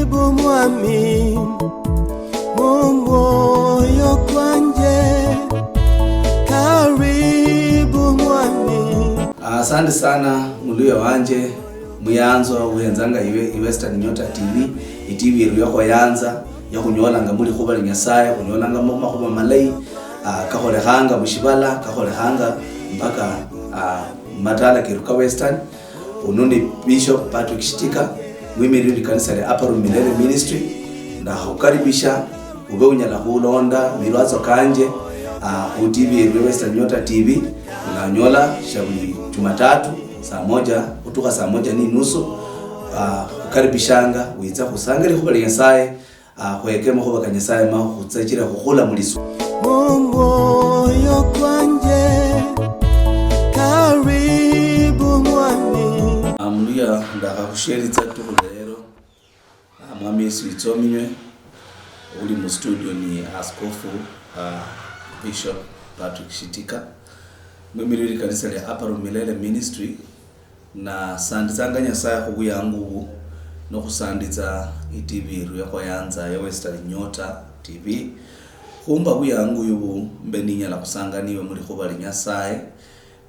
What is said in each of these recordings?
Karibu mwami moyo kwanje, karibu mwami. Asante sana muluya wanje muyanzo uyenzanga iwe Western Nyota TV TV yeru yako yanza ya kunyolanga muri kuba Nyasaye kunyolanga mama kuba malai kahole hanga mushibala kahole hanga mpaka matala kiruka Western. Unundi Bishop Patrick Shitika mwimiri kanisa ya Upper Room Milele Ministry na hukaribisha ube unyala kulonda milwazo kanje ku TV yeru Western Nyota TV unanyola shabuli Jumatatu saa 1 kutoka saa 1:30 ukaribishanga wiza kusanga liko bali Nyasaye kwekema ko bakanyasaye ma kutsakira kukula muliso moyo kwanje, karibu mwami. Amluya ndaka kusheritsa tukulero mwami Yesu itominywe uli mu studio ni askofu Bishop Patrick Shitika mwimiri kanisa ya Upper Room Milele Ministry na sandizanga Nyasaye kuyangu no kusandiza TV yako yanza ya Western Nyota TV kumba kuyangu yubu mbeninya la kusanganiwe muri kuba Nyasaye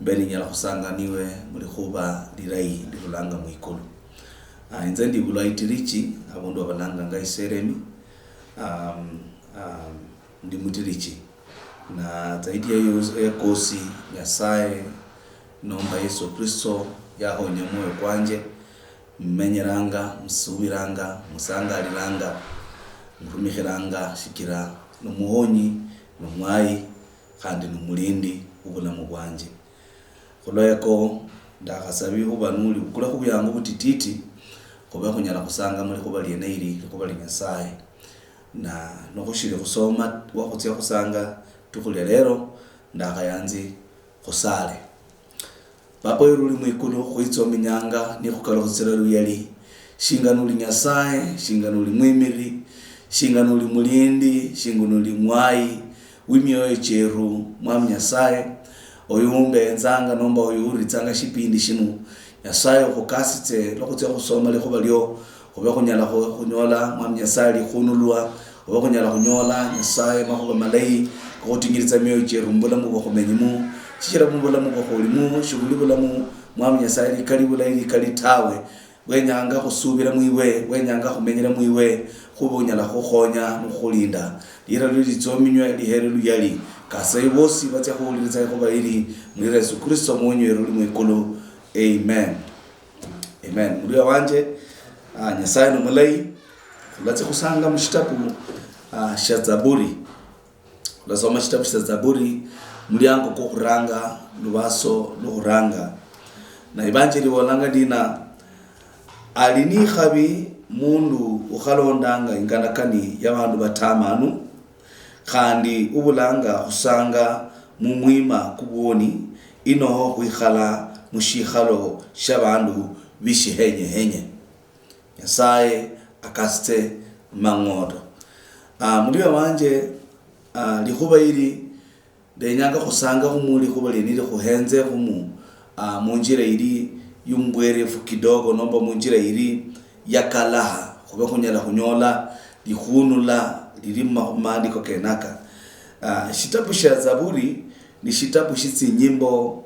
mbeninya la kusanganiwe muri kuba lirai lilulanga mwikulu inze ndi bulaitirichi abondo abalanga ngaiseremi ndi mutirichi na zaidi ya kosi Nyasaye nomba Yesu Kristo yahonya moyo kwanje mmenyeranga musubiranga musangaliranga murumikiranga shikira numuhonyi numwayi kandi numulindi ubulamu bwanje kuloyeko ndakasabi ubanuli kula kuyangu butititi kuba kunyala kusanga muri kuba liyeneiri kuba Nyasaye na nokushire kusoma wakutya kusanga tukulelero ndakayanzi kusale Papa yuruli mwikulu kuitsoma nyanga ni kukalozera ruyali shinganuli Nyasaye shinganuli mwimiri shinganuli mulindi shinganuli mwai wimyoyo cheru mwami Nyasaye oyumbe nzanga nomba oyuri tsanga shipindi shinu Nyasaye okukasitse lokutya kusoma lekuba lyo kuba kunyala kunyola mwami Nyasaye likunulwa kuba kunyala kunyola Nyasaye makuba malai kutingiriza myoyo cheru mbulamu bokumenyimu chikira mbulamu bokulimu shuguli bulamu mwami Nyasaye likali bulayi likali tawe wenyanga kusubira mwiwe wenyanga kumenyera mwiwe kubunyala kukhonya nukulinda lira lilitsominywe lihere luyali kasai bosi batya kuuliriza kuba iri muri Yesu Kristo mwenyewe ruli mwikulu. Amen. Amen. Muri wanje Nyasaye no mulai latse kusanga mushitabu sha Zaburi lasoma shitabu sha Zaburi mulyango ko kuranga lubaso no kuranga na evangelii wolanga dina alini khabi mundu ukhalondanga inganakani yabantu batamanu kandi ubulanga kusanga mumwima kuboni ino kwikhala mushikhalo shabantu bishihenye Nyasaye akaste mangodo muliwa wanje likhuba iri denyanga kusanga kumuli kuba lenile kuhenze kumu munjira iri yumbwerefu kidogo nomba munjira iri yakalaha kuba kunyala kunyola likhunula lilima maandiko kenaka shitabu sha Zaburi ni shitabu shitsi nyimbo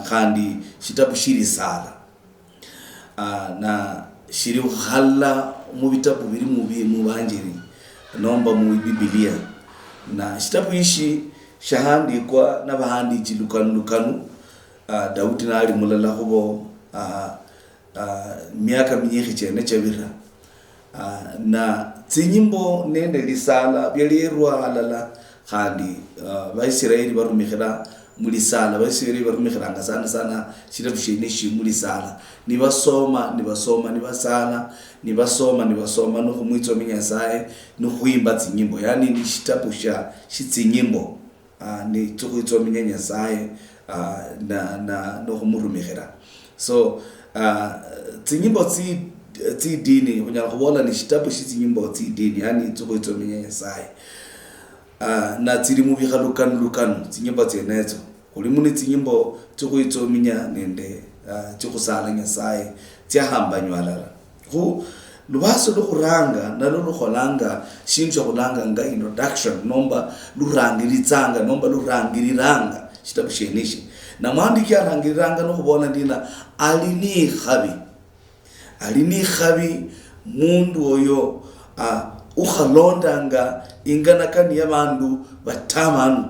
kandi shitabu shiri sala na shiri khala mu bitabu biri mu banjiri nomba mu Biblia na shitabu ishi shahandikwa n'abahandiki lukanu Daudi nali mulala kubo miaka myinshi cyane cyabira na tsinyimbo nende lisala byalirwa alala kandi Baisiraeli barumikira muri sala Baisiraeli barumikira sana shitabu shinishi muri sala nibasoma no kumwitsoma Nyasaye no kuimba tsinyimbo yani ni shitabu sha shitsinyimbo ni tukuitsoma Nyasaye na no kumurumikira so tsinyimbo tsi dini kunyala kubola ni shitabu shitsinyimbo tsi dini yani tukuitsoma Nyasaye na tsiri mu bikhalukanu tsinyimbo tsenezo kulimu ni tsinyimbo tukuitsoma nende tukusala Nyasaye tsahambanywa alala ku lubaso lukuranga nalo lukholanga shintu shakulanga nga introduction nomba lurangiritsanga nomba lurangiriranga shitabu shenishi na mwandiki arangiriranga nokubona ndina alini khabi mundu oyo ukhalondanga inganakani yabandu batamanu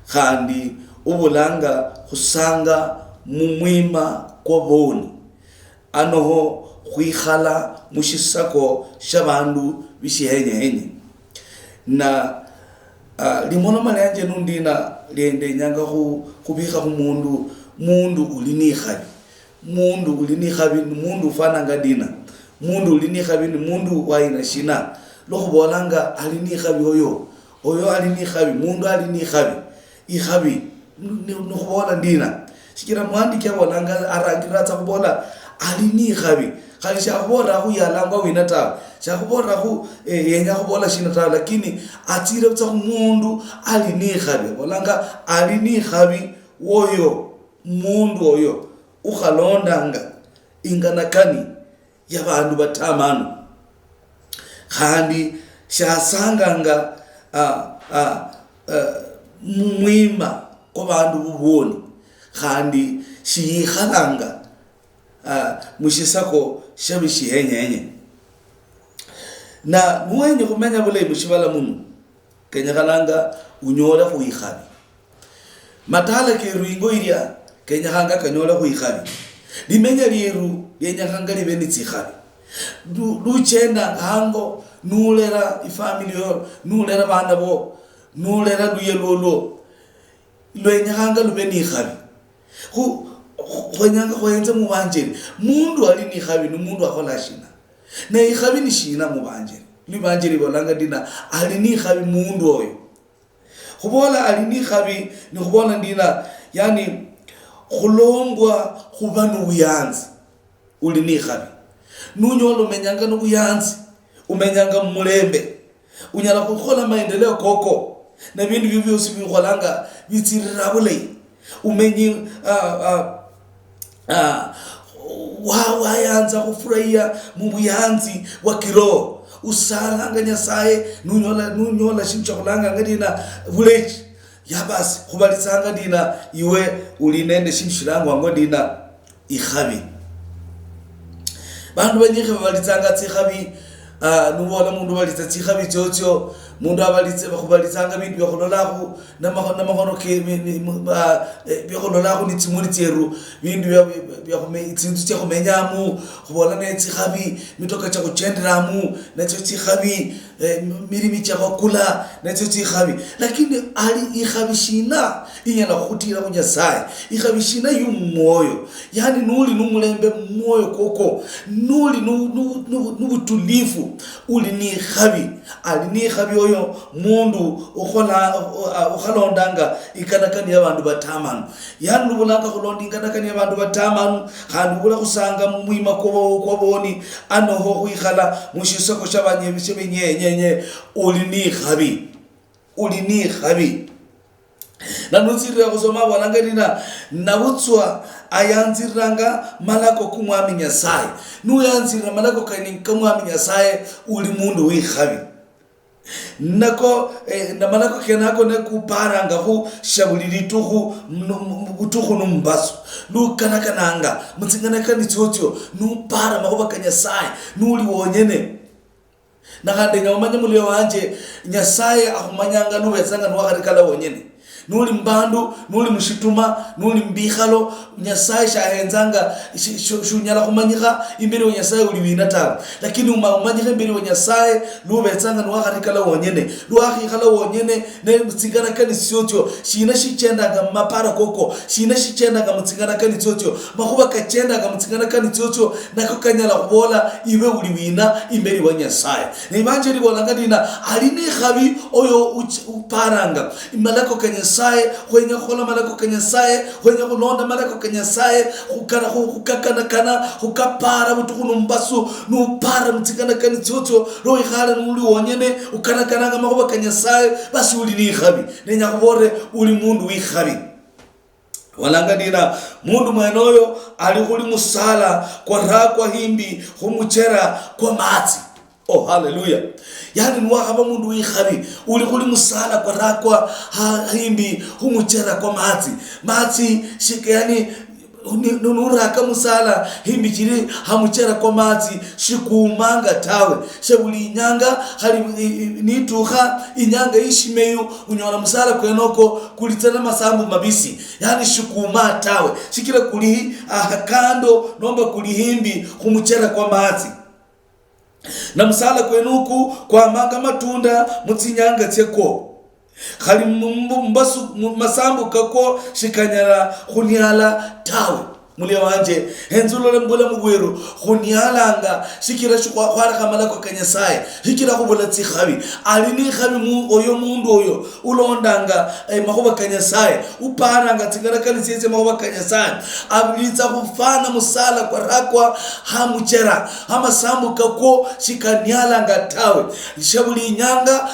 khandi ubulanga khusanga mumwima kwaboni anoho khwikhala mushisako shabandu bishihenye na limono malanje nundina lende nyanga khubikha mundu ulini khabi mundu ufana ngadina mundu ulini khabi ni mundu waina shina lokhubolanga alini khabi oyo alini khabi mundu alini khabi ikhabi nokhubola ndina shikira mwandiki abolanga arangiratsa khubola alini khabi khali shakhubora khu yalangwa wina ta shakhubora khu yenya khubola shina ta lakini atire butsa mundu alini khabi bolanga alini khabi oyo mundu oyo ukhalondanga inganakani yabandu batamanu khandi shasanganga mwima kwabandu buboni khandi shiyikhalanga mushisako shabishihenye na muwenye kumenya bule mushibala munu kenyakhalanga unyola khuikhabi matala keruingo iria kenyakhanga kanyola khuikhabi limenya liru lyenyakhanga libe nitsikhabi luchenda hango nulera ifamily yo nulera bana bo nulera luyelolo lwenyakhanga lube ni khabi khonyanga khoyenza mubanjeri mundu ali ni khabi ni mundu akhola shina na ikhabi ni shina mubanjeri libanjeri bolanga dina ali ni khabi mundu oyo khubola ali ni khabi ni khubola ndina yani khulongwa khubanu buyanzi uli ni khabi nunyolo menyanga no buyanzi umenyanga mulembe unyala khukhola maendeleo koko na bindu bibyo sibikholanga bitsirira bule umenyi wayanza kufurahia mubuyanzi wa kiroho usalanga nyasaye nunyola shintu chakulanga ngadina bulechi ya basi khubalitsanga dina iwe ulinende shintu shilangwa ngodina ikhabi bandu banyikhe balitsanga tsikhabi nubola mundu balitsa tsikhabi tsotso mundu abalitse bakhubalitsanga bintu byakhololahu namakhono ke byakhololahu nitsimuli tseru bindu byakhumetsinzu tsekhumenyamu khubola netsikhabi mitoka tsakuchenderamu netso tsikhabi mirimi tsakhukula netso tsikhabi lakini ali ikhabi shina inyala khutira kunyasaye ikhabi shina yumoyo yani nuli numulembe moyo koko nuli nubutulifu uli ni khabi ali ni khabi oyo mundu ukhalondanga ikanakani yabandu batamanu yani ubulanga khulonda ikanakani yabandu batamanu khandi ubula khusanga mwima kwaboni anoho khwikhala mushisoko shabanyenyenye uli ni khabi nanutsirira kusoma bolanga dina nabutswa ayanziranga malako kumwami nyasaye nuyanzira malako kumwami nyasaye uli mundu wikhabi nako na malako kenako nekuparanga hu shabuliri tuhu butuhu numbaso lukanakananga mutsinganakani tsotso nupara makuba kanyasaye nuli wonyene nakande nyamanya mulio wanje nyasaye ahumanyanga nuwezanga nuwakarikala wonyene nuli mbandu nuli mushituma nuli mbikhalo nyasaye shahenzanga shunyala khumanyikha imbere nyasaye uli winata lakini umanyikha imbere nyasaye lubetsanga nuwakharikala wonyene luwakhikhala wonyene ne mutsigana kani sotyo shina shichendaga mapara koko shina shichendaga mutsigana kani sotyo makhuba kachendaga mutsigana kani sotyo nako kanyala khubola iwe uli wina imbere wa nyasaye ne banje libolanga dina alini khabi oyo uparanga imalako kanyasa saye kwenye khola malako kanyasaye kwenye kulonda malako kanyasaye khukakana khukapara butukunu mbasu nupara mtsikana kani tsotso lo ikhala nuli wonyene ukanakana makuba kanyasaye basi uli ni khabi nenya kubore uli mundu wikhabi Walangadina mundu mwenoyo ali kuli musala kwa rakwa himbi humuchera kwa matsi. Oh, haleluya. Yani nwahaba mundu wikhabi uli kuli musala kwa rakwa himbi humuchera kwa matsi shike yani nuraka musala himbi chiri hamuchera kwa matsi shikumanga tawe shebuli inyanga hali nituha inyanga ishimeyo unyora musala kwenoko kulitana masambu mabisi yani shikuma tawe shikira kuli kando nomba kuli himbi humuchera kwa matsi na musala kwenuku kwa manga matunda mutsinyanga tseko khali mbasu masambu kako shikanyala khunyala tawe muli wanje henzulole mbula mugweru khunyalanga shikira shukwa khwara khamala kwa kanyasaye shikira khubula tsikhabi alini khabi oyo mundu oyo ulondanga makhuba kanyasaye uparanga tsigara kalisese makhuba kanyasaye abilitsa khufana musala kwa rakwa hamuchera amasambu kako shikanyalanga tawe shabuli nyanga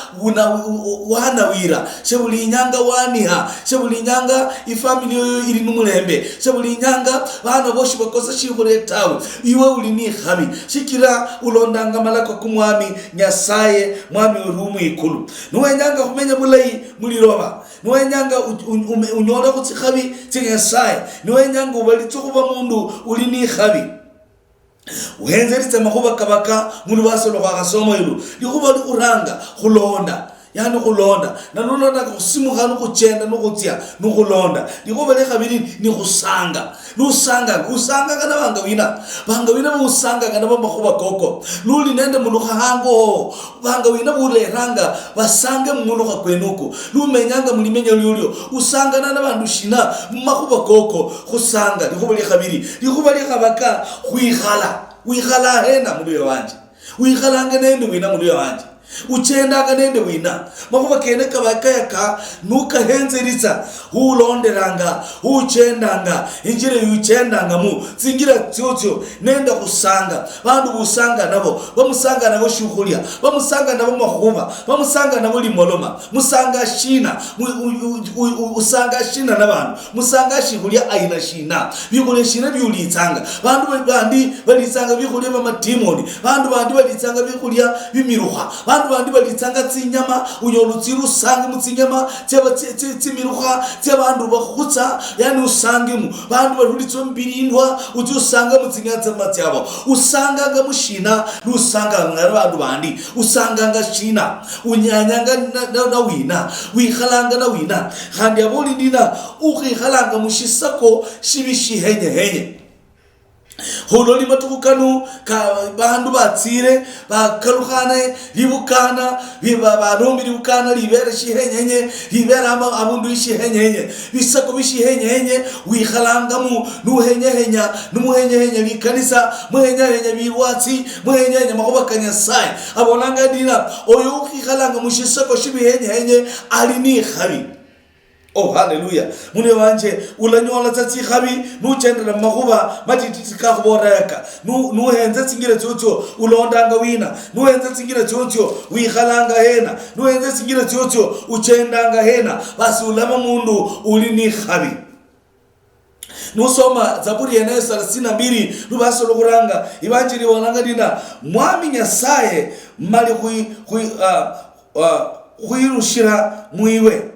wanawira shabuli nyanga waniha shabuli nyanga ifamily yoyo iri numulembe shabuli nyanga bana boshi bakosa shihuretawe iwe ulini khabi shikira ulondanga malako kumwami nyasaye mwami urumu ikulu nuwenyanga kumenya bulayi muliroba nuwenyanga unyora kutsi khabi tsinyasaye nuwenyanga ubalitsukuba mundu ulini khabi uhenzeritse makhuba kabaka mulubasolo kwa gasomo ilu likuba likuranga khulonda yani khulonda nanulonda kusimuka nukuchenda nukutya nukulonda likuba lekhabiri ni khusanga usanga kana banga wina usanga kana makhuba koko luli nende mulukha hango banga wina buleranga basange mulukha kwenuko lumenyanga mulimenya lyulyo usanga na bandu shina makhuba koko khusanga likuba lekhabiri likuba lekhabaka khwikhala hena muluyo wanje wikhalanga nende wina muluyo wanje uchenda nende wina makhuba kene kabakayaka nukahenzeritsa hulonderanga uchendanga injire yuchendanga mu tsingira tsotso nenda kusanga bandu busanga nabo bamusanga nabo shukhulya bamusanga nabo makhuba bamusanga nabo limoloma musanga shina usanga shina nabantu musanga shikhulya aina shina bikhule shina byulitsanga bandu bandi balitsanga bikhulya bamatimoni bandu bandi balitsanga bikhulya bimiruha bandi balitsanga tsinyama unyolutsiru sange mutsinyama tsimiruha tsabandu bakhutsa yani usange mu bandu balulitso mbirindwa uti usanga mutsinyatsa matyabo usanga nga mushina lusanga ngara bandu bandi usanga nga shina unyanyanga na wina wikhalanga na wina khandi aboli ndina ukikhalanga mushisako shibishi henye hololi matukanu ka bandu batsire bakalukhane libukana barombi libukana libera shihenyenye libera abundu shihenyenye bisako bishihenyenye wikhalangamu nuhenyehenya numuhenyehenya likanisa muhenyehenya biwatsi muhenyehenya makhuba kanyasaye abonanga dina oyo ukikhalanga mushisako shibihenyenye alini khabi. Oh, haleluya. Mune wanje ulanyola tsatsi khabi nuchendera makhuba matititika khuboreka nuhenze tsingire tsotso ulondanga wina nuhenze tsingire tsotso wikhalanga hena nuhenze tsingire tsotso uchendanga hena basi ulama mundu uli ni khabi. Nusoma Zaburi ya 32 lubasolo kuranga ibanjiri wananga dina mwami nyasaye mali khuirushira muiwe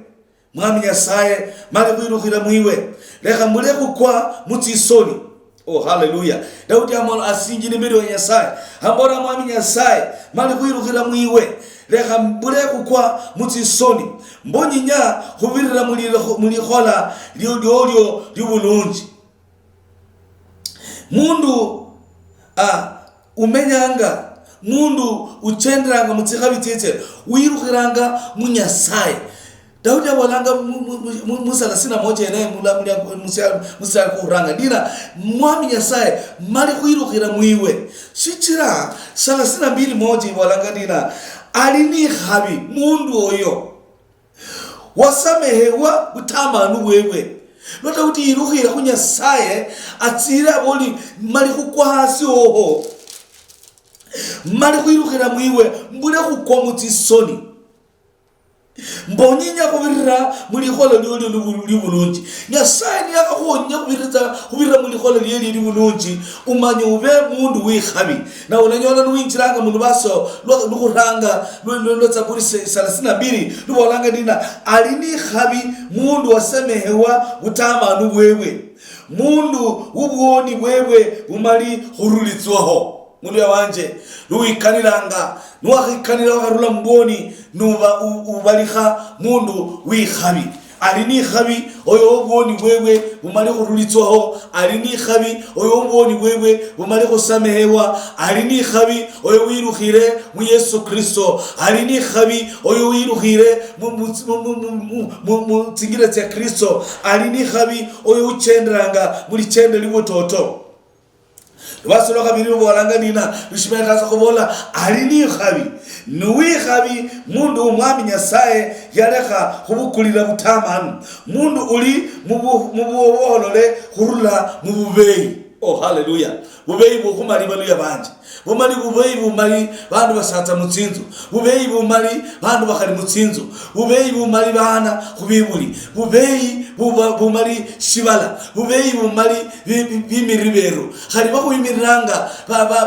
mwami nyasaye mali kwirukhira mwiwe lekha mulekhu kwa mutisoni. Oh, haleluya. Daudi amolo asinjini mbiri wa nyasaye hambora mwami nyasaye mali kwirukhira mwiwe lekha mulekhu kwa mutisoni mbonyinya khubirira mulikhola lyolyo libulunji mundu umenyanga mundu uchenderanga mutsikhabi tsetse wirukhiranga munyasaye. Daudi awalanga Musa 31 naye Musa kuranga dina mwami nyasaye mali kwirukhira mwiwe shichira 32 walanga dina alini khabi mundu oyo wasamehewa butamanu wewe lota uti irukhira kunyasaye atsira boli mali kukwasi oho mali kwirukhira mwiwe mbule kukwa mutisoni mbonyinya kubirira muri khola lyoli libulungi. Nyasaye ni akakonya kubirira muri khola lyeli libulungi umanye ube mundu wikhabi. Na unanyona nuwinjiranga mundu baso lukuranga Zaburi 32 lubolanga dina alini khabi mundu wasemehewa utamanu wewe. Mundu ubwoni wewe umali hurulitswaho. Mundu ya wanje nuwikaniranga nuwakikanira wakarula mboni nuba ubaliha mundu wikhabi. Alini khabi oyo ubwoni wewe umali hurulitswaho. Alini khabi oyo ubwoni wewe umali kusamehewa. Alini khabi oyo wirukhire mu Yesu Kristo. Alini khabi oyo wirukhire mu tsingira tya Kristo. Alini khabi oyo uchenderanga muri chende libototo. Basolo kabiri bolanga nina bishimeka kaza kubola alini khabi nuwi khabi mundu umwami Nyasaye yareka kubukulira butamanu. Mundu uli mubuholole hurula mububeyi. Oh hallelujah. Bubeyi bukumali balu yabanje. Bumali bubeyi bumali bandu basata mutsinzu. Bubeyi bumali bandu bakali mutsinzu. Bubeyi bumali bana kubibuli. Bubeyi bumali shibala. Bubeyi bumali bimiribero. Khali bakuyimiranga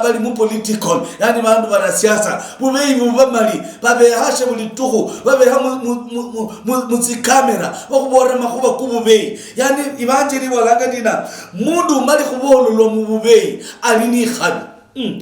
bali mu political. Yani bandu bara siasa. Bubeyi bumali babe hashe bulituhu. Babe ha mu kamera. Bakubora makuba kububeyi. Yani ibanjiri bolanga dina mundu mali kubololo mu bubeyi alini khabi.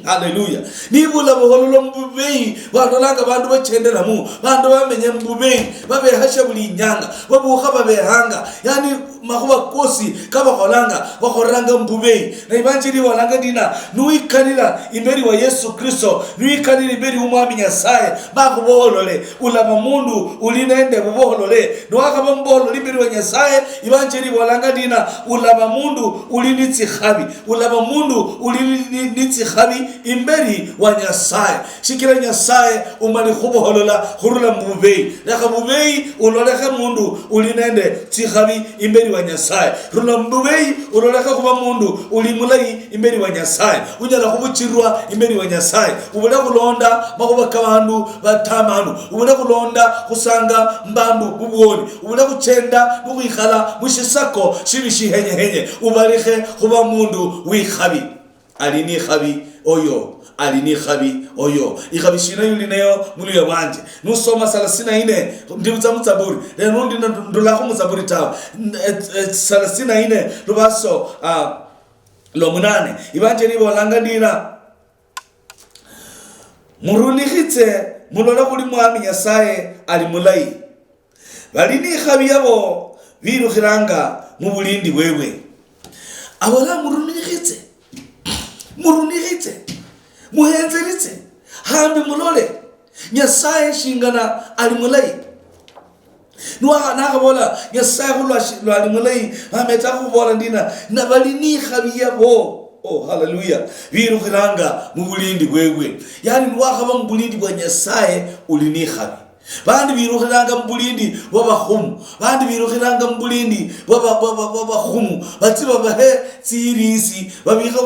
Hallelujah. Nibula bohololo mbubeyi badolanga bandu bachendera mu bandu bamenye mbubeyi babe hasha buli nyanga babuha babe hanga. Yani makuba kosi kaba kolanga bakoranga mbubeyi. Na ibanjiri walanga dina nuikanira imberi wa Yesu Kristo nuikanira imberi umwami Nyasaye bakuboholole ulama mundu ulinende buboholole nwakaba mboholole imberi wa Nyasaye. Ibanjiri walanga dina ulama mundu ulinitsi khabi ulama mundu ulinitsi khabi imberi wa Nyasaye. Shikira Nyasaye umali kuboholola hurula mbubeyi laka mbubeyi uloleka mundu ulinende tsikhabi imberi wa Nyasaye. Rula mbubeyi uloleka kuba mundu ulimulayi imberi wa Nyasaye. Unyala kubuchirwa imberi wa Nyasaye. Ubula kulonda makuba kabandu batamanu. Ubula kulonda kusanga mbandu bubwoni. Ubula kuchenda nukwikhala mushisako shibishi henye ubalikhe kuba mundu wikhabi. Alini khabi oyo alini khabi oyo ikhabishina yulineyo muri yabanje nusoma 34 ndibutsa mutsaburi lero ndulako mutsaburi tawo 34 lubaso lo munane ibanje libolanga ndira murunihitse mulola kuli mwami Nyasaye ali mulayi. Balini khabi yabo birukhiranga mu bulindi wewe abola murunihitse muhenzeritse hambi mulole Nyasaye shingana ali mulayi. Nuwa nakabola Nyasaye hulwa ali mulayi ameta kubola ndina na balini khabi yabo. Oh hallelujah. Birukhiranga mu bulindi wewe. Yani nuwakaba mu bulindi bwa Nyasaye ulini khabi. Bandi birukhiranga mbulindi wabakhumu. Bandi birukhiranga mbulindi wabakhumu. Bati babahe tsirisi babikha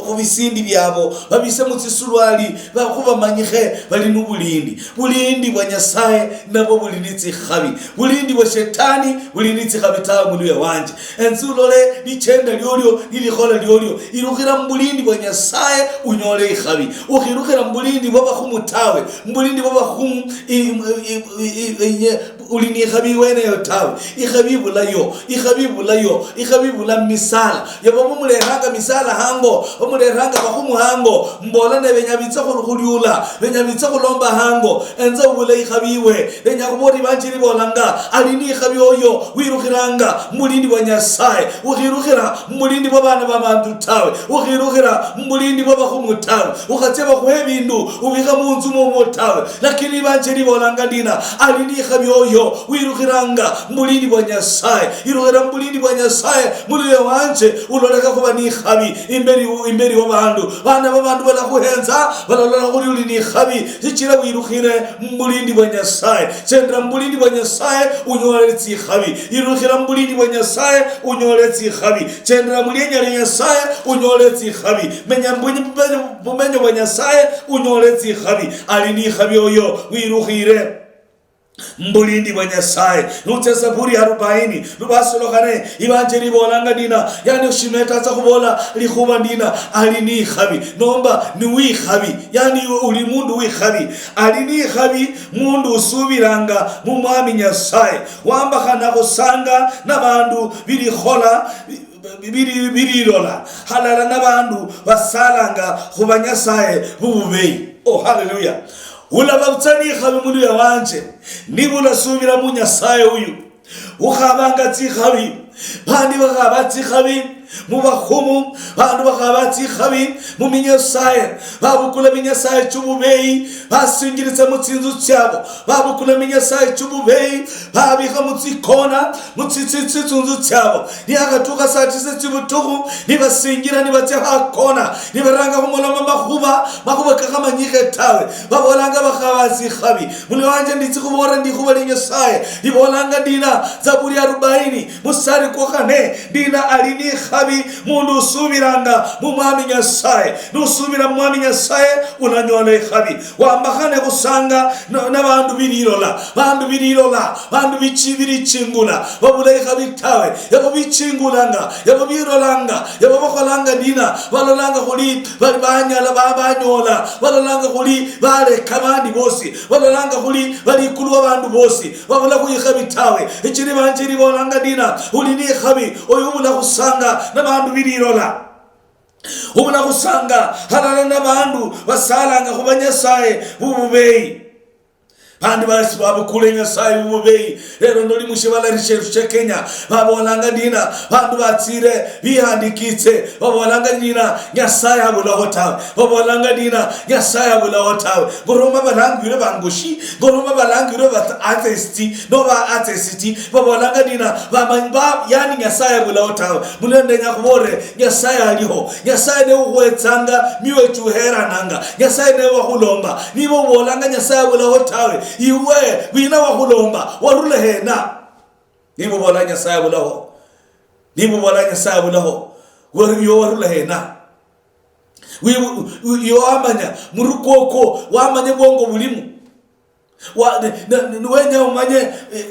kubisindi byabo babise mu tsisulwali bakuba manyihe bali nubulindi. Bulindi bwa Nyasaye nabo bulinitsi khabi. Bulindi bwa shetani bulinitsi khabi tawe muluya wanje. Enzulole lichenda lyolyo lilikhola lyolyo irukhira mbulindi bwa Nyasaye unyole ikhabi. Ukhirukhira mbulindi wabakhumu tawe mbulindi wabakhumu ulini khabi wene yotawe ikhabibu la misala yabo mumulehanga misala hango omulehanga bakhumu hango mbola ne benyabitsa khululyula benyabitsa khulomba hango enza ubule ikhabiwe benya kubori banjiri bolanga alini khabi oyo wirukhiranga mulindi wa Nyasaye ukhirukhira mulindi wa bana babantu tawe ukhirukhira mulindi wa bakhumu tawe ukhatseba kuhebindu ubika munzu momo tawe lakini banjiri bolanga dina alini khabi oyo wirukhiranga mulindi wa Nyasaye irukhira mulindi wa Nyasaye muliye wanje uloleka kuba ni khabi imberi wa bandu bana babandu bala kuhenza balala kuli ni khabi zikira wirukhire mulindi wa Nyasaye chendra mulindi wa Nyasaye unyoletsi khabi irukhira mulindi wa Nyasaye unyoletsi khabi chendra mulindi wa Nyasaye unyoletsi khabi menya bumenyo wa Nyasaye unyoletsi khabi alini khabi oyo wirukhire mbulindi bwa Nyasaye. Nuche Zaburi 40 lubasolokane ibanjeri bolanga dina yani ushimeta za kubola likuba dina alini khabi nomba ni wi khabi yani uli mundu wi khabi alini khabi mundu usubiranga mu mwami Nyasaye wamba kana kusanga nabandu bili khola birilola halala nabandu basalanga kuba Nyasaye bububeyi. Oh haleluya. Ulaba utani khabi mundu ya wanje nibula subira mu Nyasaye uyu ukhabanga tsi khabi bandi bakaba tsi khabi mu bakhumu bandu bakaba tsi khabi mu Nyasaye babukula Nyasaye cyububeyi basingiritse mu tsinzu cyabo babukula Nyasaye cyububeyi babika mu tsikona mu tsinzu cyabo niyagatuka satise cyubutugu nibasingira nibatse hakona nibaranga kumulama makuba kama nyike tawe babolanga bakaba tsi khabi muli wanje nditsi kubora ndikuba Nyasaye libolanga dina Zaburi 40 musari ko kane dina alini khabi mundu usubiranga mu mwami Nyasaye nusubira mu mwami Nyasaye unanyole khabi wambakane kusanga n'abandu birilola bandu bichibiri chingula babule khabi tawe yabo bichingulanga yabo birolanga yabo bakolanga dina balolanga kuli banyala babanyola balolanga kuli bale kabandi bosi balolanga kuli bali kulwa bandu bosi babula kuyi khabi tawe ikiri banjiri bolanga dina ulini khabi oyubula kusanga n'abandu birilola ubula kusanga halala n'abandu basalanga kuba Nyasaye bububeyi bandi basi babukule Nyasaye bububeyi. Rero ndoli mushibala rishe Kenya babolanga dina bandu batsire bihandikitse babolanga dina Nyasaye abulaho tawe babolanga dina Nyasaye abulaho tawe goroma balangire bangushi goroma balangire bat atheisti no ba atheisti babolanga dina bamanyba yani Nyasaye abulaho tawe mulende nyakubore Nyasaye aliho Nyasaye ne uwetsanga miwe chuhera nanga Nyasaye ne wahulomba nibo bolanga Nyasaye abulaho tawe iwe wina wahulomba warule hena nibo bola Nyasaye abulaho nibo bola Nyasaye abulaho wariyo warule hena yo amanya murukoko wamanye bongo bulimu wenya umanye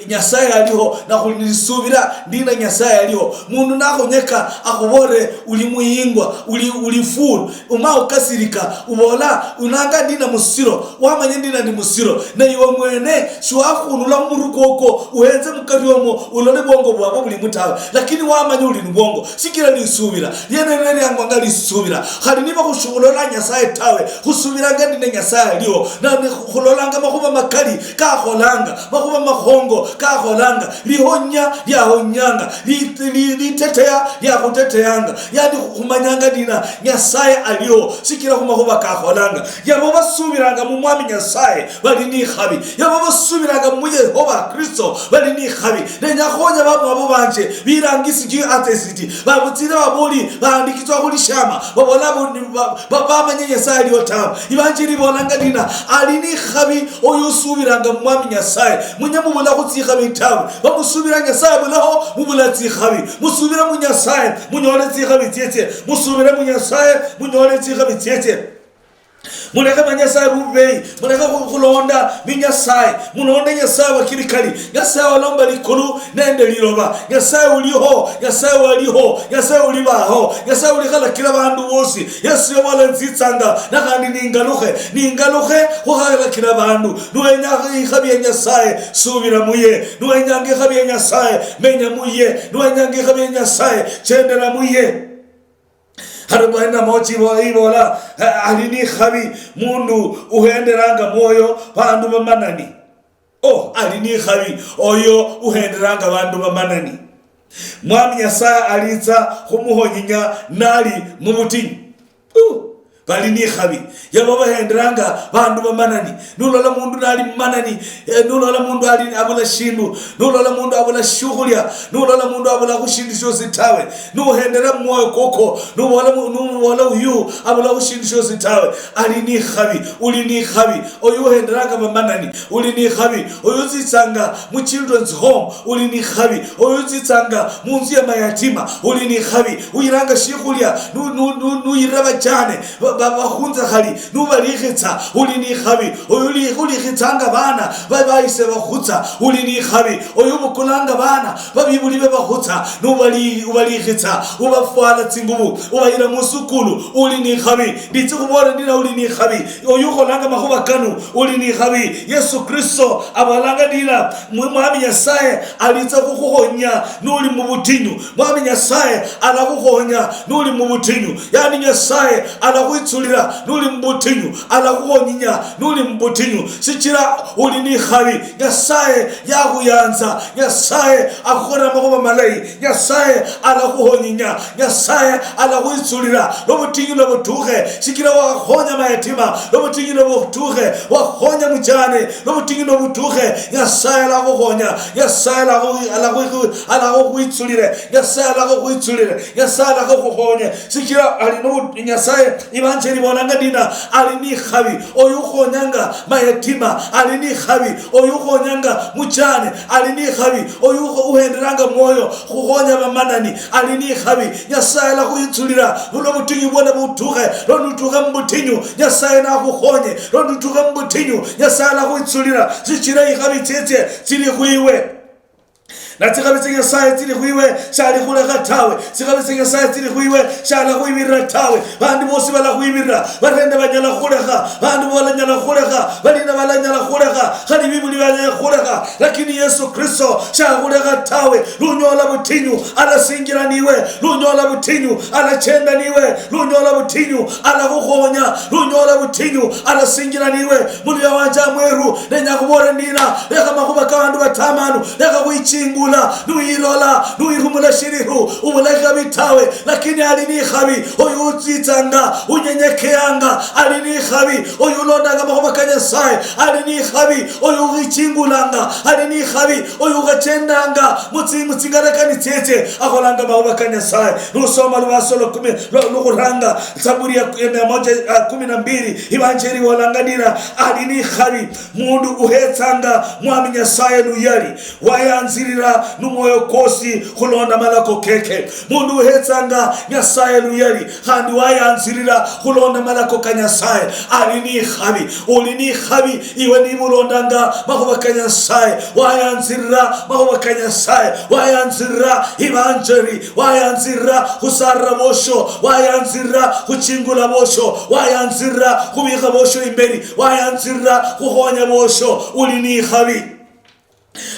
Nyasaye aliho na kulisubira ndina Nyasaye aliho mundu nakonyeka akubore uli muhingwa uli full uma ukasirika ubola unanga ndina musiro wamanye ndina ndi musiro na iwe mwene shwafunula murukoko uhenze mukaryomo ulole bongo bwabo buli mutawe lakini wamanye uli nubongo sikira lisubira yene nene yangu angali subira khali niba kushugulola Nyasaye tawe kusubira ngandi ne Nyasaye aliho na khulolanga makuba makali kakholanga makuba mahongo kakholanga lihonya yahonyanga litetea yakuteteanga yani kumanyanga dina Nyasaye aliho sikira kumakuba kakholanga yabo basubiranga mu mwami Nyasaye bali ni khabi yabo basubiranga mu Yehova Kristo bali ni khabi nenya khonya babo banje birangisi ki atheisti babutira baboli bandikitwa kuli shama babolabo babamanye Nyasaye aliho tawe ibanjiri bolanga dina ali ni khabi oyusubiranga mwami Nyasaye munyamubula kutsikha bitawe bamusubira Nyasaye bulaho mubula tsikhabi musubira mu Nyasaye munyole tsikhabi tiete musubira mu Nyasaye munyole tsikhabi tiete muleka Nyasaye bubeyi muleka kulonda Nyasaye munonde Nyasaye wakirikali Nyasaye walomba likulu nende liloba Nyasaye uliho Nyasaye waliho Nyasaye ulibaho Nyasaye ulikala kila bandu bose Yesu yobala nzitsanga nakandi ningaluhe ukhala kila bandu nuwenya ikhabi Nyasaye subira muye nuwenya ikhabi Nyasaye menya muye nuwenya ikhabi Nyasaye chendera muye harubana mochi bola alini khabi mundu uhenderanga moyo bandu bamanani. Oh alini khabi oyo uhenderanga bandu bamanani. Mwami Nyasaye aliza kumuhonyinya nali mumutinyi bali ni khabi yabo bahenderanga bandu bamanani nulola mundu nali manani nulola mundu ali abula shindu nulola mundu abula shughulya nulola mundu abula kushindisho sitawe nuhendera moyo koko nuwala uyu abula kushindisho sitawe ali ni khabi uli ni khabi oyu henderanga bamanani uli ni khabi oyu zitsanga mu children's home uli ni khabi oyu zitsanga munzi ya mayatima uli ni khabi uyiranga shughulya nu yiraba cyane bahunza khali nubalikhetsa uli ni khabi uli khitsanga bana babayise bakhutsa uli ni khabi oyubukulanga bana babibuli bakhutsa nubalikhetsa ubafwala tsingubu ubayira musukulu uli ni khabi nditsukubona ndina uli ni khabi oyukholanga makhuba kanu uli ni khabi. Yesu Kristo abalanga ndina mwami Nyasaye alitsa kukhonya nuli mubutinyu. Mwami Nyasaye alakukhonya nuli mubutinyu, yani Nyasaye alakwitsulira nuli mubutinyu, alakukhonya nuli mubutinyu. Sichira uli ni khabi Nyasaye yakuyanza, Nyasaye akhora makhuba malayi, Nyasaye alakukhonya, Nyasaye alakwitsulira lobutinyu lobutukhe. Sichira wakhonya mayatima lobutinyu lobutukhe, wakhonya mujane lobutinyu lobutukhe. Nyasaye alakukhonya, Nyasaye alakwitsulira, Nyasaye alakwitsulira, Nyasaye alakukhonya. Sichira ali no Nyasaye ibanjeri bonanga dina ali ni khabi oyukhonyanga mayatima, ali ni khabi oyukhonyanga mujane, ali ni khabi oyuhenderanga moyo khukhonya bamanani, ali ni khabi. Nyasaye alakwitsulira lobutinyu bona butukhe lonutukhe mbutinyu, Nyasaye nakukhonye lonutukhe mbutinyu, Nyasaye alakwitsulira. Sichira ikhabi tsetse tsili khuiwe na tsikabitse Nyasaye tsili khuiwe shali khulekha tawe, tsikabitse Nyasaye tsili khuiwe shala khuibirira tawe. Bandi bosi bala khuibirira barende banyala khulekha, bandi bola nyala khulekha, balina bala nyala khulekha, khali bibuli bala khulekha, lakini Yesu Kristo shala khulekha tawe. Lunyola butinyu alasingira niwe, lunyola butinyu alachenda niwe, lunyola butinyu alakukhonya, lunyola butinyu alasingira niwe. Muli wanja mweru nenya kubore ndina leka makhuba kabandu batamanu leka kuichingula nuilola nuihumula shirihu umuleka bitawe. Lakini ali ni khabi oyutsitsanga unyenyekeanga, ali ni khabi oyulondaga makhuba ka Nyasaye, ali ni khabi oyugichingulanga, ali ni khabi oyugachendanga mutsingarakani tsetse akholanga makhuba ka Nyasaye. Nusoma lubaso lukuranga Zaburi ya 112 ibanjeri walangadira ali ni khabi mundu uhetsanga mwami Nyasaye nuyali wayanzirira numoyo kosi khulonda malako keke. Mundu uhetsanga Nyasaye nuyali khandi wayanzirira khulonda malako ka Nyasaye ali ni khabi. Uli ni khabi iwe ni bulondanga makhuba ka Nyasaye, wayanzirira makhuba ka Nyasaye, wayanzirira ibanjeri, wayanzirira khusarra bosho, wayanzirira khuchingula bosho, wayanzirira khubikha bosho imberi, wayanzirira khukhonya bosho. Uli ni khabi.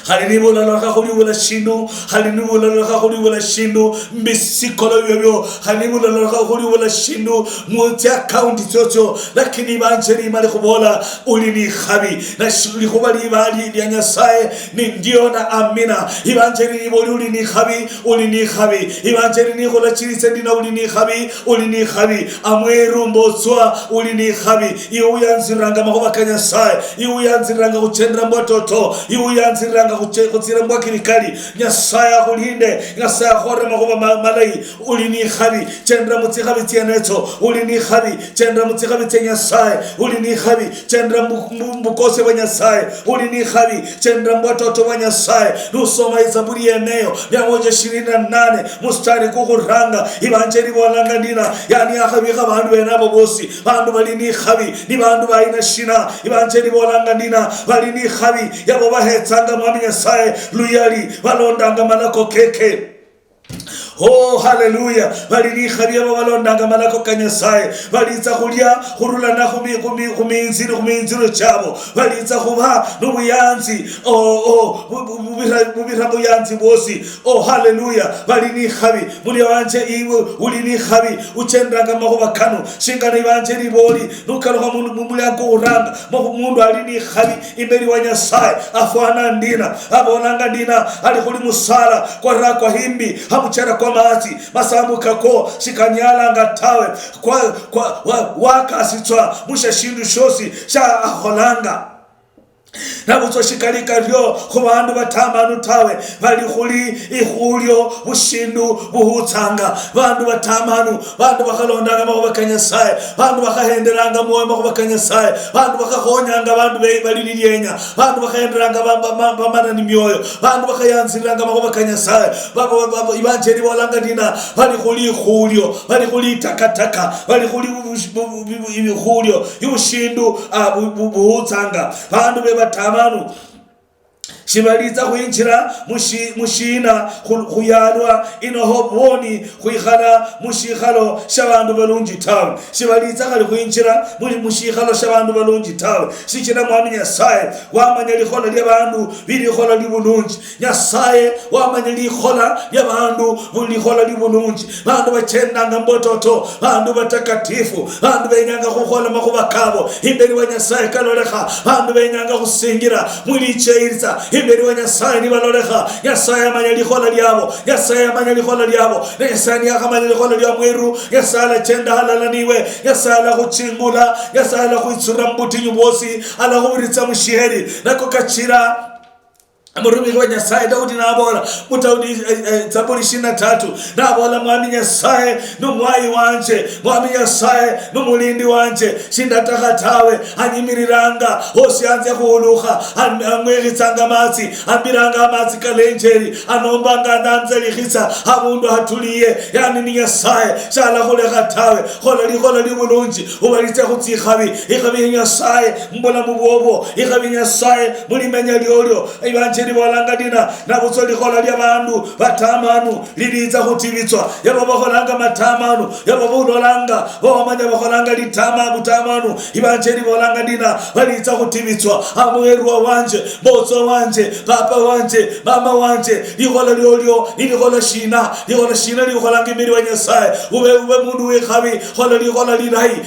Halinibola laka khuli wala shindu, halinibola laka khuli wala shindu misikolo yobyo, halinibola laka khuli wala shindu muti account tsotso. Lakini banjeri mali kubola uli ni khabi na shuli kubali bali ya Nyasaye ni ndio na amina. Ibanjeri ni boli uli ni khabi, uli ni khabi. Ibanjeri ni kola chirise dina uli ni khabi, uli ni khabi. Amweru mbotswa uli ni khabi. Iyo yanziranga makhuba ka Nyasaye, iyo yanziranga kuchendra mbototo, iyo yanziranga kutsira mbwakirikali. Nyasaye akulinde, Nyasaye akhore makhuba malayi. Uli ni khabi chendra mutsikhabi tsenetso, uli ni khabi chendra mutsikhabi tse Nyasaye, uli ni khabi chendra mbukose wa Nyasaye, uli ni khabi chendra mbwatoto wa Nyasaye. Nusoma Zaburi ya 128 mustari kukuranga ibanjeri walanga ndina, yani akhabikha bandu benabo bosi, bandu bali ni khabi ni bandu baina shina. Ibanjeri walanga ndina bali ni khabi yabo bahetsanga mwami Nyasaye luyali balondanga malako keke. Oh hallelujah. Bali ni khabi aba balondanga malako ka Nyasaye, balitsa khulya khurula na khuminziro chabo, balitsa khuba nubuyanzi bubira buyanzi bosi. Oh hallelujah. Bali ni khabi muli wanje iwe uli ni khabi uchendanga makhuba kanu shingana ibanje liboli nukaloka mulyango uranga mundu ali ni khabi imberi wa Nyasaye afwana ndina abonanga ndina ali khuli musala kwa himbi hamuchara kwa maati masambuka ko shikanyala ngatawe kwa wakasitwa musha shindu shosi sha akholanga nabuzoshikalika lyo ku bandu batamanu tawe bali khuli ikhulyo bushindu buhutsanga bandu batamanu bandu bakhalondanga makhuba ka Nyasaye bandu bakhahenderanga moyo makhuba ka Nyasaye bandu bakhakhonyanga bandu bali lilyenya bandu bakhahenderanga bamana ni myoyo bandu bakhayanziranga makhuba ka Nyasaye ibanjeli bolanga dina bali khuli ikhulyo bali khuli takataka bali khuli ikhulyo ibushindu buhutsanga bandu batamanu shibaliza khuinjira mushina khuyalwa inoho boni khuyikhala mushikhalo shabandu balungi tawe shibaliza khali khuinjira mushikhalo shabandu balungi tawe sichira mwami Nyasaye wamanya likhola lya bandu bilikhola libulungi Nyasaye wamanya likhola lya bandu bulikhola libulungi bandu bachendanga mbototo bandu batakatifu bandu benyanga khukhola makhuba kabo imberi wa Nyasaye kalolekha bandu benyanga khusingira mulicheiriza imberi wa Nyasaye ni balolekha Nyasaye amanya likhola lyabo Nyasaye amanya likhola lyabo Nyasaye akamanya likhola lya mweru Nyasaye chenda halala niwe Nyasaye khuchingula Nyasaye khuitsura mbuti nyubosi ala khubiritsa mushiheri nako kachira Amurumi wa Nyasaye Daudi nabola mutaudi Zaburi 23 nabola mwami Nyasaye numwai wanje mwami Nyasaye numulindi wanje shindataka tawe anyimiriranga hosi anze kuhuluka amwelitsanga amazi ambiranga amazi kalenjeri anombanga ndanze likhisa abundu hatuliye yani ni Nyasaye shala khulekha tawe khola libulungi ubalitse khutsikhabi ikhabi Nyasaye mbola mubobo ikhabi Nyasaye mulimenya lyolyo ibanje libolanga dina nabuzoli khola lya bandu batamanu liliza khutibitswa yabo bakholanga matamanu yabo bulolanga bamanya bakholanga litama butamanu ibanje libolanga dina baliza khutibitswa amwerwa wanje bozo wanje papa wanje mama wanje likhola lyolyo likhola shina likholanga imiri wa Nyasaye ube mundu wekhabi khola lirai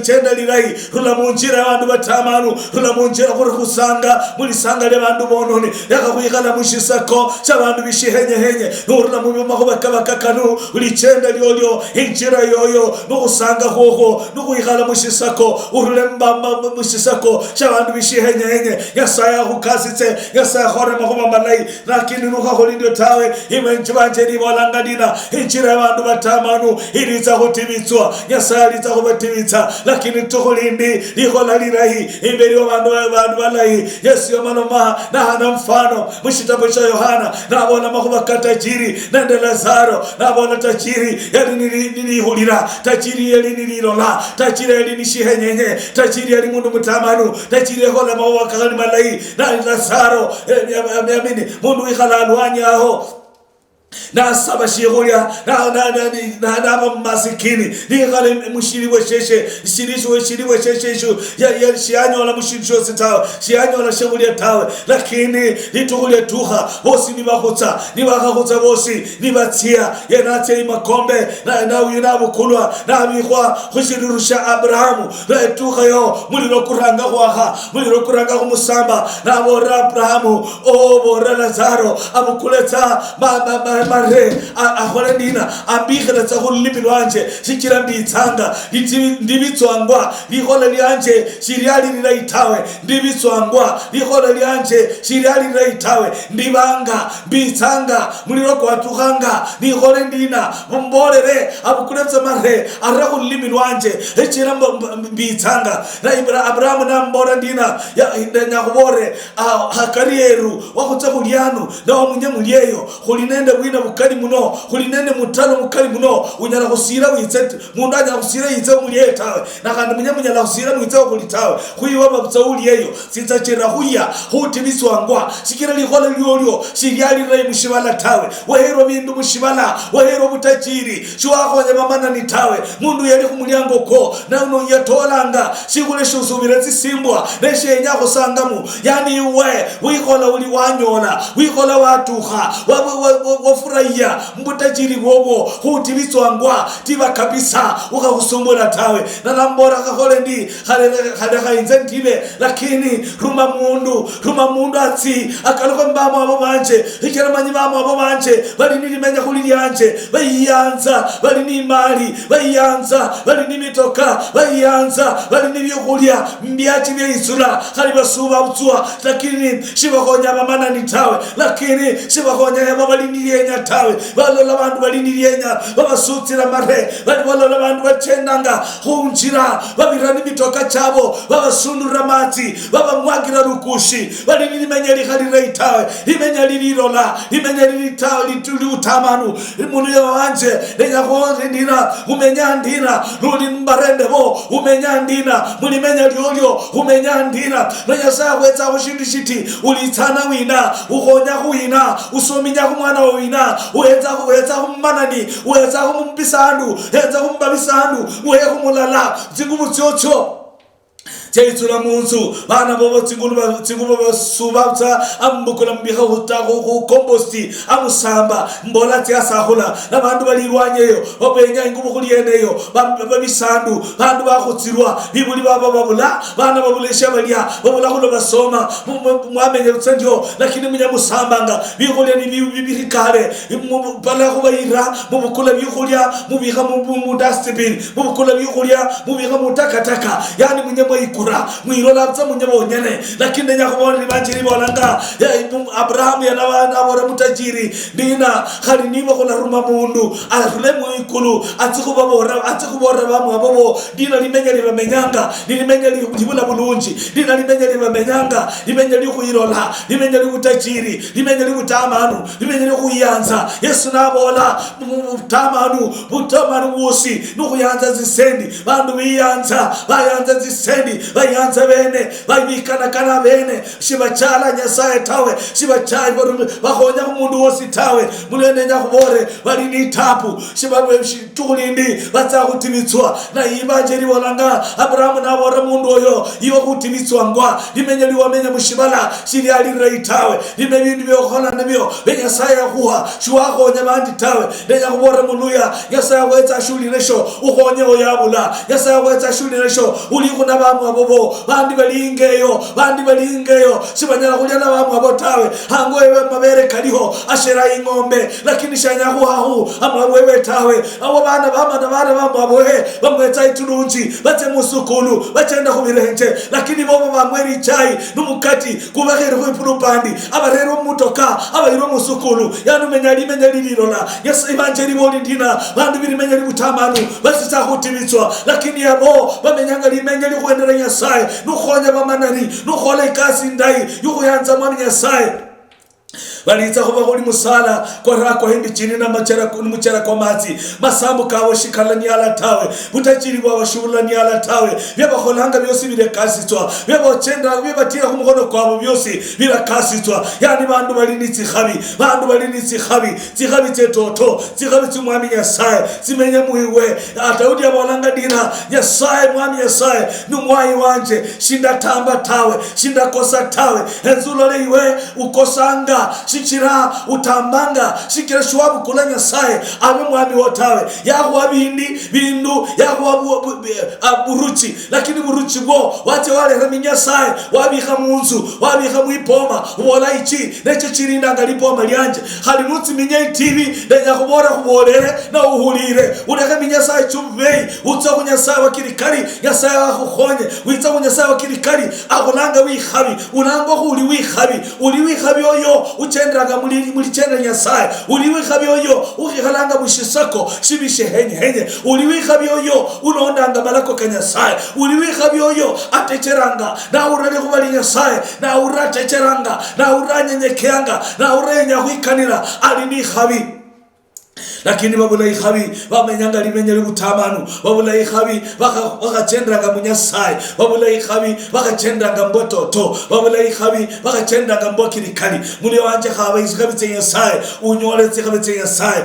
chenda lirai rula munjira bandu batamanu rula munjira kuri kusanga mulisanga le bandu bonone yakakuyikala mushisako chabandu bishihenye nurula mu makhuba kabakakanu ulichenda lyolyo injira yoyo nukusanga hoho nukuyikala mushisako urule mbamba mushisako chabandu bishihenye Nyasaye akukasitse Nyasaye khore makhuba malai lakini nukakholindio tawe imenje banje libolanga dina injira bandu batamanu iliza khutibitswa Nyasaye aliza khubatibitsa lakini tukhulindi likhola lirahi imberi wa bandu balai Yesu yomanoma na hana mfano mushitabu cha Yohana nabona makhuba katajiri nende Lazaro nabona tajiri yali nilihulira tajiri yali nililola tajiri yali nishihenyenye tajiri yali mundu mutamanu tajiri yakhola makhuba kakali malai na Lazaro yamini mundu ikhala alwanyaho na saba shigulya na masikini nikale mushiriwe sheshe shiriwe sheshe ya shianyola mushirisho sitawe shianyola shegulya tawe lakini litugulya tuha bosi nibakhatsa bosi nibatsia yenatse makombe na uyinabukulwa na bikhwa khushirusha Abrahamu na tuha yo muliro kuranga kumusamba na bora Abrahamu bora Lazaro abukuletsa mare akhole ndina ambikhela tsa khulimi lwanje shikira mbitsanga ndibitswangwa likhola lyanje shiriali lilaitawe ndibitswangwa likhola lyanje shiriali lilaitawe ndibanga mbitsanga muliro kwatukhanga likhole ndina mumbolere abukuletsa mare ara khulimi lwanje shikira mbitsanga na Abrahamu nambora ndina ya khubore hakarieru wakhutsa khulyanu na munyamulyeyo khulinende bwina bukali muno khulinende mutalo mukali muno unyala khusira witsete mundu anyala khusira yitse mulye tawe na kandi munyamunyala khusira mwitse kulitawe khuyiwa babutsaulyeyo sitsachera khuya khutibiswangwa shikira likhola lyolyo shiryali rai mushibala tawe wahero bindu mushibala wahero butajiri shiwakhonye bamana ni tawe mundu yali khumulyango ko na uno yatolanga shikule shusubira tsisimbwa neshenya khusangamu yani we wikhola uli wanyola wikhola watukha furahia mbutajiri bobo hutilizwangwa tiba kabisa ukakusumbula tawe na nambora kakole ndi haleka inzentibe lakini ruma mundu ati akaluko mbamo abo banje ikera manyi bamo abo banje bali nilimenya kulili anje bayiyanza bali ni mali bayiyanza bali ni mitoka bayiyanza bali ni byokulya mbyati byisura kali basuba butwa lakini shibakonya bamana ni tawe lakini shibakonya yabo bali niyenya tawe balola bantu bali niyenya babasutira mare balola bantu bacendanga hunjira babirani mitoka chabo babasundura mati babamwagira rukushi bali nilimenya likali tawe limenya lililola limenya lilitawe lituli utamanu munuyo wanje lenya kuonze ndina umenya ndina ruli mbarende bo umenya ndina mulimenya liolyo umenya ndina lenya saa weta ushindishiti ulitana wina ukonya kuwina usominya kumwana wina uweza kummanani uweza kumumbisandu uweza kumbabisandu uweza kumulala zingumu chocho Jaitura munzu bana bobo tingulu basubabza ambukula mbiha hutago komposti amusamba mbola tyasahula nabantu balirwanyeyo obenya ingubu kuliyeneyo babisandu bantu bakutsirwa bibuli babula bana babulesha balia babula kulo basoma mwamenye utsanjo lakini munyamusambanga bikulya ni bibirikare bala kubayira mubukula bikulya mubiha mu dustbin mubukula bikulya mubiha mutakataka yani munyamwe mwirola bza munyabonyene lakini nyakubona libanjiri bolanga Abraham yana abora mutajiri ndina khali niba kola ruma mundu arule muikulu atikubora bamu abo ndina limenya libamenyanga limenya libula bulunji ndina limenya libamenyanga limenya likuirola limenya likutajiri limenya likutamanu limenya likuyanza Yesu nabola butamanu wosi nukuyanza zisendi bandu biyanza bayanza zisendi bayanza bene babikana kana bene shibachala nyasaye tawe shibachala bahonya umundu wose tawe mulene nyakubore bali ni tapu shibarwe tulindi bazakutimitswa na ibanje liwalanga Abraham nabora mundu oyo iyo kutimitswa ngwa limenye liwamenya mushibala shili ali raitawe limebindi byokola nabyo benyasaye kuha shuwako nyabandi tawe nyakubore muluya yasaya weta shuli resho ukonye oyabula yasaya weta shuli resho ulikuna bamu abo bandi balingeyo sibanyala kulya nabamu abotawe hango ewe mabere kaliho ashera ingombe lakini shanyahu hahu amwewe tawe abo bana bamu abohe bamweta iturunji bate musukulu bacenda kubirenje lakini bobo bamweri chai numukati kubahera kwipurupandi abarero mutoka abayiro musukulu yani menya lililola yesa ibanjeri boli ndina bandu birimenya libutamanu basita kutimitswa lakini yabo bamenyanga limenya likwendera nyasaye nukonya bamanari nukole ikasi ndai yukuyanza mwami nyasaye Walita kuba kuli musala kwa rako hindi chini na mchara kwa mazi masambu kawo shikala ni ala tawe butajiri wa washula ni ala tawe vyaba kolanga byosi bile kasi twa vyaba chenda vyaba tira kumukono kwa byosi bila kasi twa yani bandu balini tikhabi tetoto tikhabi tumwami nyasaye timenye muiwe ataudi abolanga dina nyasaye mwami nyasaye numwai wanje shinda tamba tawe shinda kosa tawe enzulole iwe ukosanga shikira utambanga shikira shwabu kula nyasaye abe mwami wotawe yako abindi bindu yako aburuchi lakini buruchi bo wate wale rami nyasaye wabika munzu wabika muipoma ubola ichi necho chirinda ngalipoma lyanje khali nutsi minye TV ndenya kubora kubolere na uhulire ureka minyasaye chumvei utsa kunyasaye wakirikari nyasaye wakukhonye witsa kunyasaye wakirikari akolanga wikhabi unango kuli wikhabi oyo uchendraga muri chenda nyasaye uliwikhabi oyo ukikhalanga mushisako shibishe henye uliwikhabi oyo unondanga malako kanyasaye uliwikhabi oyo atecheranga na urane kubali nyasaye na uratecheranga na uranyenyekeanga na urenya kwikanira ali ni khabi lakini babula ikhabi bamenyanga limenya libutamanu, babula ikhabi bakachendraga munyasai, babula ikhabi bakachendraga mbototo, babula ikhabi bakachendraga mbokirikali. Mulio wanje khaba izikabitse nyasai unyoletse khabitse nyasai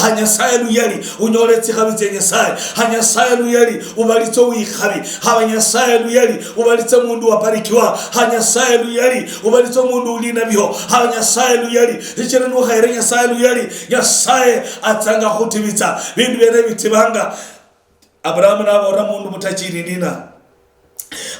hanyasai luyali unyoletse khabitse nyasai hanyasai luyali ubalitso wikhabi habanyasai luyali ubalitso mundu waparikiwa hanyasai luyali ubalitso mundu ulina biho hanyasai luyali ichera no khaire nyasai luyali nyasai atanga khutibitsa bindu bene bitibanga. Abrahamu nabora mundu mutachiri ndina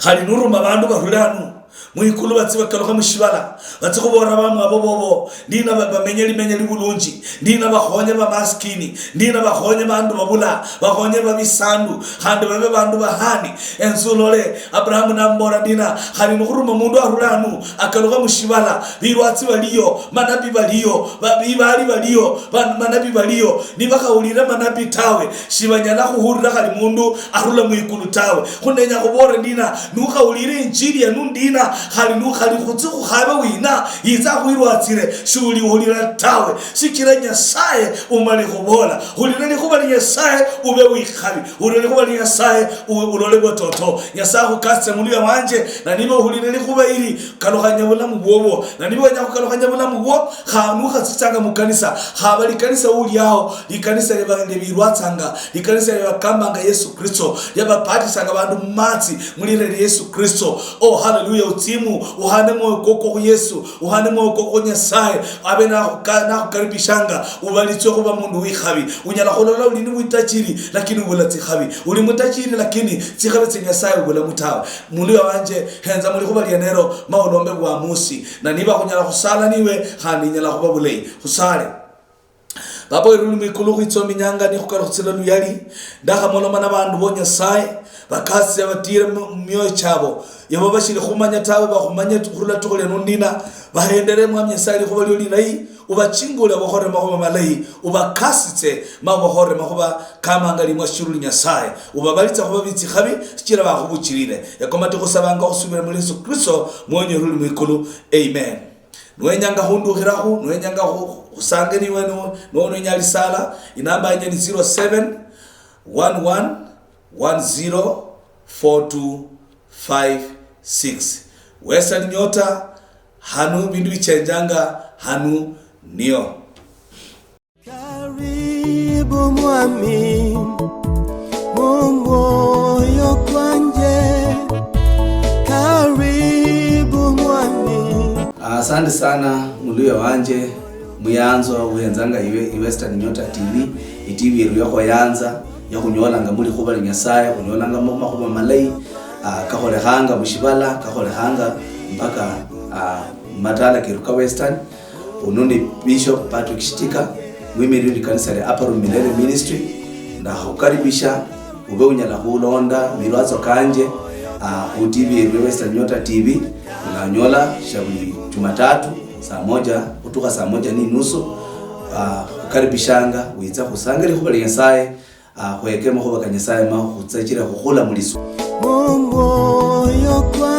khali nuruma bandu bahulanu mwikulu batsiba kaloka mushibala batsikubora bamwe abobobo ndina bamenye limenya libulunji ndina bakhonye ba maskini ndina bakhonye bandu babula bakhonye babisandu khandi babe bandu bahani ensulole. Abrahamu nambora ndina khali nukhuruma mundu arulanu akaloka mushibala birwatsi baliyo manabi baliyo babibali baliyo manabi baliyo nibakaulira manabi tawe shibanyala khuhurira khali mundu arula mwikulu tawe khunenya khubora ndina nukhaulira injili ya nundina khali khutsikhu khabe wina yiza khwirwatsire shuli hulira tawe sikira nyasaye umali khubola hulira ni khubali nyasaye ube wikhabi hulira khubali nyasaye ulole bototo nyasaye khukatse mulya wanje na nibo hulira ni khuba iri kalokhanya bulamu bwobo na nibo nyako kalokhanya bulamu bwo khanu khatsitsanga mukanisa khabali kanisa uliao likanisa lebirwatsanga likanisa lebakambanga Yesu Kristo yabapatisanga bandu matsi mulire Yesu Kristo. Oh hallelujah. Utimu uhane moyo koko Yesu uhane moyo koko nyasaye abe na kukaribishanga ubalitso kuba mundu wikhabi unyala kholola ulini witachiri lakini ubulati khabi uli mutachiri lakini tsikhabe tsenyasaye ubula mutawa mundu wanje henza muri kuba lienero maulombe bwa musi na niba kunyala khusala niwe khandi nyala kuba bulei khusale. Babo iruli mikulu khitso minyanga ni khukala khutsela luyali ndakha moloma na bandu bonyasaye bakasi abatire myoyo chabo yabo bashire khumanya tawe bakhumanya tukhurula tukhole nondina bahendere mwamnyasaye khuba lyoli nayi ubachingula bokhore makhoba malayi ubakasitse mabokhore makhoba kama ngali mwashiruli nyasaye ubabalitsa khuba bitsi khabi sikira bakhubuchirire yakomate khusabanga khusubira muri Yesu Kristo mwonye ruli mikulu. Amen. Nwenyanga hundukhirahu nwenyanga khusangeni wenu nono nyali sala inamba yenye ni 0711104256 Western Nyota hanu bindu bichenjanga hanu nio. Karibu mwami mumoyo kwanje karibu mwami. Asante sana mulio wanje muyanzo uhenzanga iwe Western Nyota TV TV yeru yako yanza ya kunyolanga muri khubali nyasaye kunyolanga makhuba malai kakhole hanga mushibala kakhole hanga mpaka matala kiruka Western. Unundi Bishop Patrick Shitika mwimiri kanisa le Upper Room Milele Ministry na hukaribisha ube unyala kulonda milwazo kanje ku TV yeru Western Nyota TV unanyola shabuli Jumatatu saa 1 kutoka saa 1:30 kukaribishanga wiza kusangari khubali nyasaye khweke makhuba kanyasaye ma khutsachira khukhula muliso moyo kwa